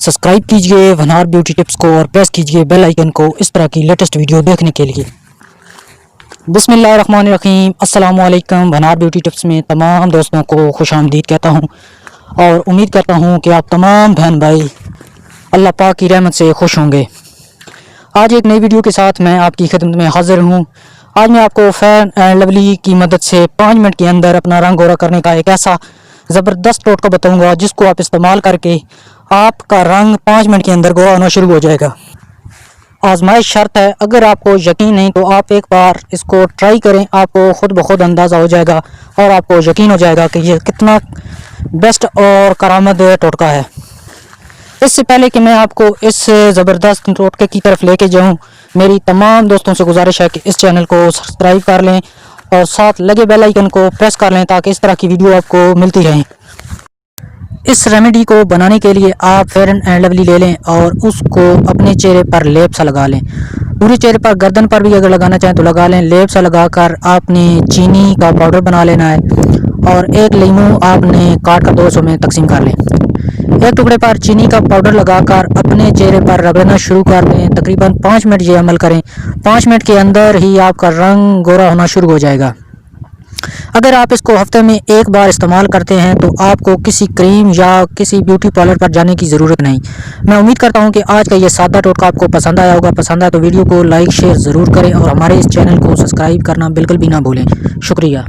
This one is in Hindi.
सब्सक्राइब कीजिए वनहार ब्यूटी टिप्स को और प्रेस कीजिए बेल आइकन को इस तरह की लेटेस्ट वीडियो देखने के लिए। बिस्मिल्लाहिर्रहमानिर्रहीम, अस्सलाम वालेकुम। वनहार ब्यूटी टिप्स में तमाम दोस्तों को खुशामदीद कहता हूँ और उम्मीद करता हूँ कि आप तमाम बहन भाई अल्लाह पाक की रहमत से खुश होंगे। आज एक नई वीडियो के साथ मैं आपकी खिदमत में हाजिर हूँ। आज मैं आपको फेयर एंड लवली की मदद से 5 मिनट के अंदर अपना रंग गोरा करने का एक ऐसा ज़बरदस्त टोटका बताऊंगा जिसको आप इस्तेमाल करके आपका रंग 5 मिनट के अंदर गोरा होना शुरू हो जाएगा। आजमाइश शर्त है, अगर आपको यकीन नहीं तो आप एक बार इसको ट्राई करें, आपको खुद ब खुद अंदाज़ा हो जाएगा और आपको यकीन हो जाएगा कि ये कितना बेस्ट और करामद टोटका है। इससे पहले कि मैं आपको इस ज़बरदस्त टोटके की तरफ लेके जाऊं, मेरी तमाम दोस्तों से गुजारिश है कि इस चैनल को सब्सक्राइब कर लें और साथ लगे बेल आइकन को प्रेस कर लें ताकि इस तरह की वीडियो आपको मिलती रहे। इस रेमेडी को बनाने के लिए आप फेयर एंड लवली ले लें और उसको अपने चेहरे पर लेप सा लगा लें। पूरे चेहरे पर, गर्दन पर भी अगर लगाना चाहें तो लगा लें। लेप सा लगाकर आपने चीनी का पाउडर बना लेना है और एक लीमू आपने काट कर 2 हिस्सों में तकसीम कर लें। एक टुकड़े पर चीनी का पाउडर लगाकर अपने चेहरे पर रगड़ना शुरू कर दें। तकरीबन 5 मिनट ये अमल करें। 5 मिनट के अंदर ही आपका रंग गोरा होना शुरू हो जाएगा। अगर आप इसको हफ्ते में एक बार इस्तेमाल करते हैं तो आपको किसी क्रीम या किसी ब्यूटी पार्लर पर जाने की ज़रूरत नहीं। मैं उम्मीद करता हूं कि आज का ये सादा टोटका आपको पसंद आया होगा। पसंद आया तो वीडियो को लाइक शेयर ज़रूर करें और हमारे इस चैनल को सब्सक्राइब करना बिल्कुल भी ना भूलें। शुक्रिया।